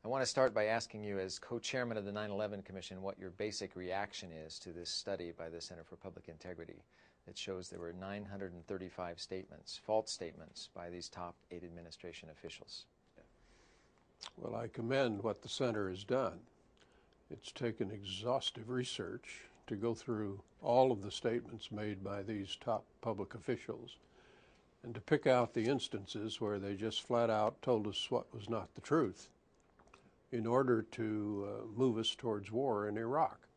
I want to start by asking you, as co-chairman of the 9/11 Commission, what your basic reaction is to this study by the Center for Public Integrity that shows there were 935 statements, false statements, by these top 8 administration officials. Well, I commend what the Center has done. It's taken exhaustive research to go through all of the statements made by these top public officials and to pick out the instances where they just flat out told us what was not the truth in order to move us towards war in Iraq.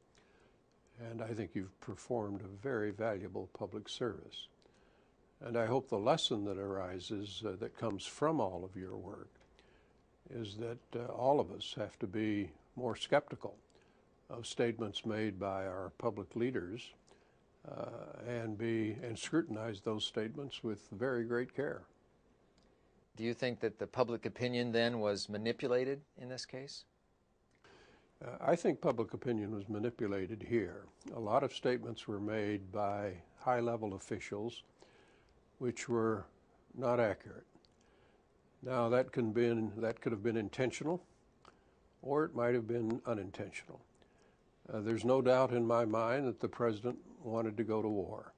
And I think you've performed a very valuable public service. And I hope the lesson that arises that comes from all of your work is that all of us have to be more skeptical of statements made by our public leaders and scrutinize those statements with very great care. Do you think that the public opinion then was manipulated in this case? I think public opinion was manipulated here. A lot of statements were made by high-level officials which were not accurate. Now, that could have been intentional, or it might have been unintentional. There's no doubt in my mind that the president wanted to go to war.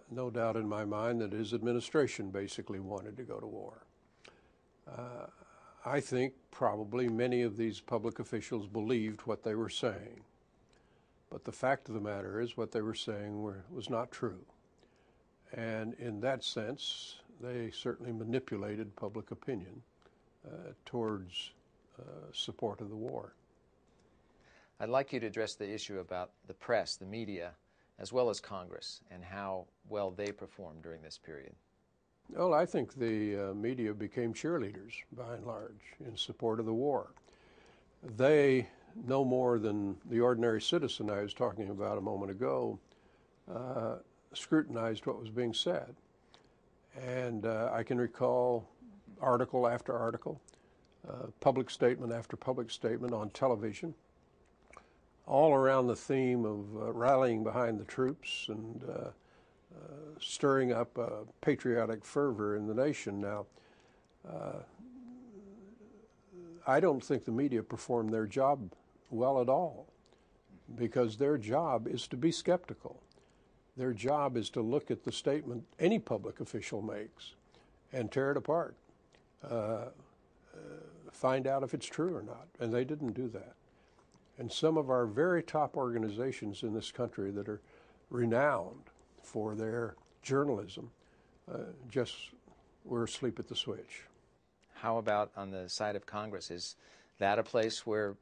No doubt in my mind that his administration basically wanted to go to war. I think probably many of these public officials believed what they were saying. But the fact of the matter is what they were saying was not true. And in that sense, they certainly manipulated public opinion towards support of the war. I'd like you to address the issue about the press, the media, as well as Congress, and how well they performed during this period. Well, I think the media became cheerleaders, by and large, in support of the war. They, no more than the ordinary citizen I was talking about a moment ago, scrutinized what was being said. And I can recall article after article, public statement after public statement on television, all around the theme of rallying behind the troops and stirring up patriotic fervor in the nation. Now, I don't think the media performed their job well at all, because their job is to be skeptical. Their job is to look at the statement any public official makes and tear it apart, find out if it's true or not, and they didn't do that. And some of our very top organizations in this country that are renowned for their journalism just were asleep at the switch. How about on the side of Congress? Is that a place where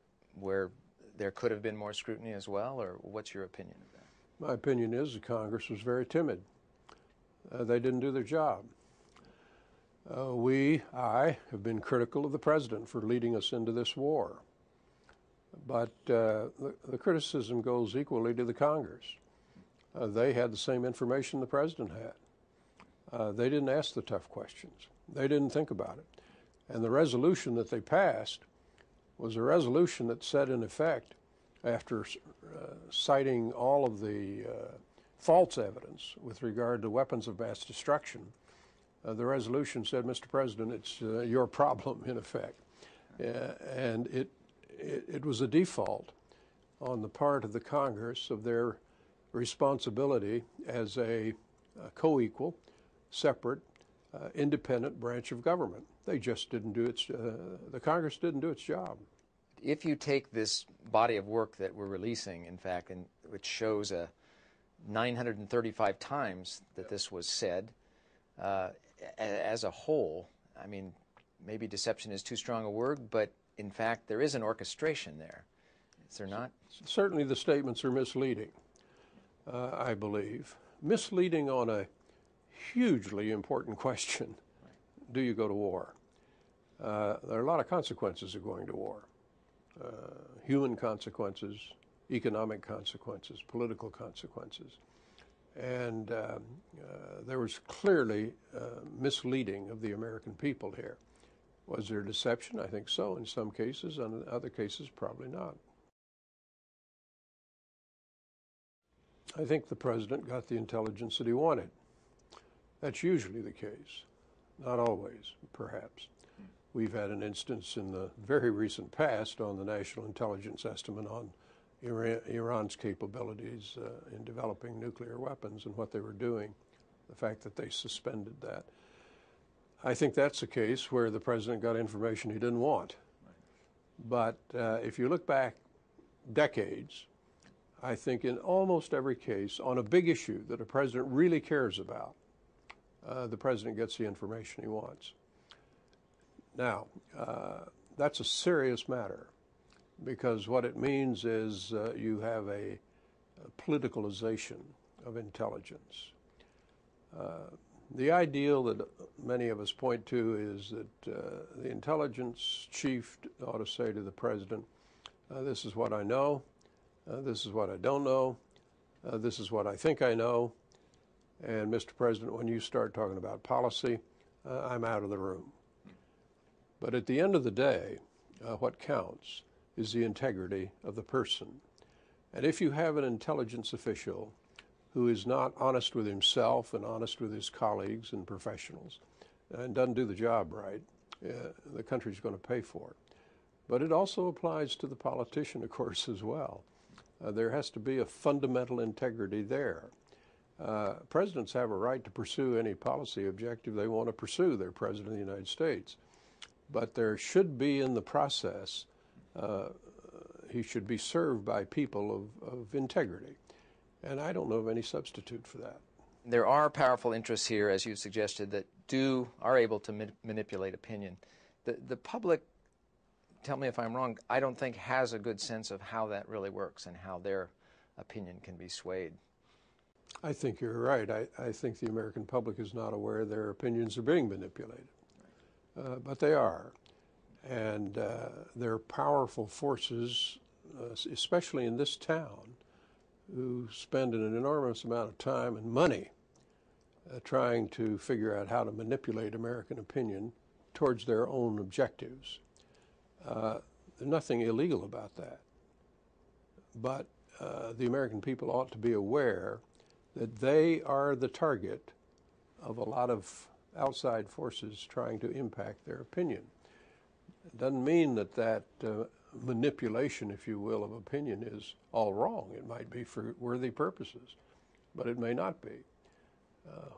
there could have been more scrutiny as well, or what's your opinion of that? My opinion is that Congress was very timid. They didn't do their job. I have been critical of the president for leading us into this war. But the criticism goes equally to the Congress. They had the same information the president had. They didn't ask the tough questions. They didn't think about it. And the resolution that they passed was a resolution that said, in effect, after citing all of the false evidence with regard to weapons of mass destruction, the resolution said, Mr. President, it's your problem, in effect. And it was a default on the part of the Congress of their responsibility as a co-equal, separate, independent branch of government. They just didn't do the Congress didn't do its job. If you take this body of work that we're releasing, in fact, and which shows 935 times that this was said, as a whole, I mean, maybe deception is too strong a word, but in fact, there is an orchestration there. Is there not? Certainly the statements are misleading, I believe. Misleading on a hugely important question. Do you go to war? There are a lot of consequences of going to war. Human consequences, economic consequences, political consequences. And there was clearly misleading of the American people here. Was there deception? I think so in some cases. In other cases, probably not. I think the president got the intelligence that he wanted. That's usually the case. Not always, perhaps. We've had an instance in the very recent past on the National Intelligence Estimate on Iran's capabilities in developing nuclear weapons and what they were doing, the fact that they suspended that. I think that's a case where the president got information he didn't want. But if you look back decades, I think in almost every case, on a big issue that a president really cares about, the president gets the information he wants. Now, that's a serious matter, because what it means is you have a politicalization of intelligence. The ideal that many of us point to is that the intelligence chief ought to say to the president, this is what I know, this is what I don't know, this is what I think I know, and Mr. President, when you start talking about policy, I'm out of the room. But at the end of the day, what counts is the integrity of the person. And if you have an intelligence official who is not honest with himself and honest with his colleagues and professionals and doesn't do the job right, the country's going to pay for it. But it also applies to the politician, of course, as well. There has to be a fundamental integrity there. Presidents have a right to pursue any policy objective they want to pursue. They're President of the United States. But there should be in the process, he should be served by people of integrity. And I don't know of any substitute for that. There are powerful interests here, as you suggested, that are able to manipulate opinion. The public, tell me if I'm wrong, I don't think has a good sense of how that really works and how their opinion can be swayed. I think you're right. I think the American public is not aware their opinions are being manipulated. But they are. And there are powerful forces, especially in this town, who spend an enormous amount of time and money trying to figure out how to manipulate American opinion towards their own objectives. There's nothing illegal about that. But the American people ought to be aware that they are the target of a lot of outside forces trying to impact their opinion. It doesn't mean that manipulation, if you will, of opinion is all wrong. It might be for worthy purposes, but it may not be.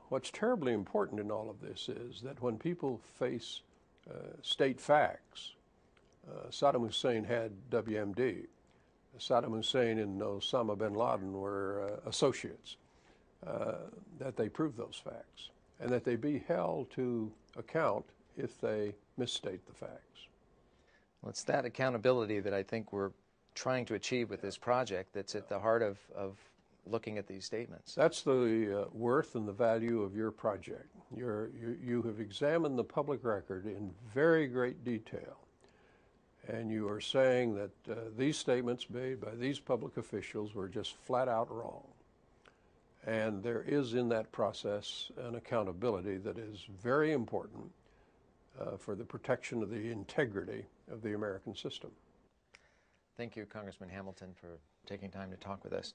What's terribly important in all of this is that when people face state facts, Saddam Hussein had WMD. Saddam Hussein and Osama bin Laden were associates, that they prove those facts and that they be held to account if they misstate the facts. Well, it's that accountability that I think we're trying to achieve with this project that's at the heart of looking at these statements. That's the worth and the value of your project. You have examined the public record in very great detail, and you are saying that these statements made by these public officials were just flat out wrong. And there is in that process an accountability that is very important for the protection of the integrity of the American system. Thank you, Congressman Hamilton, for taking time to talk with us.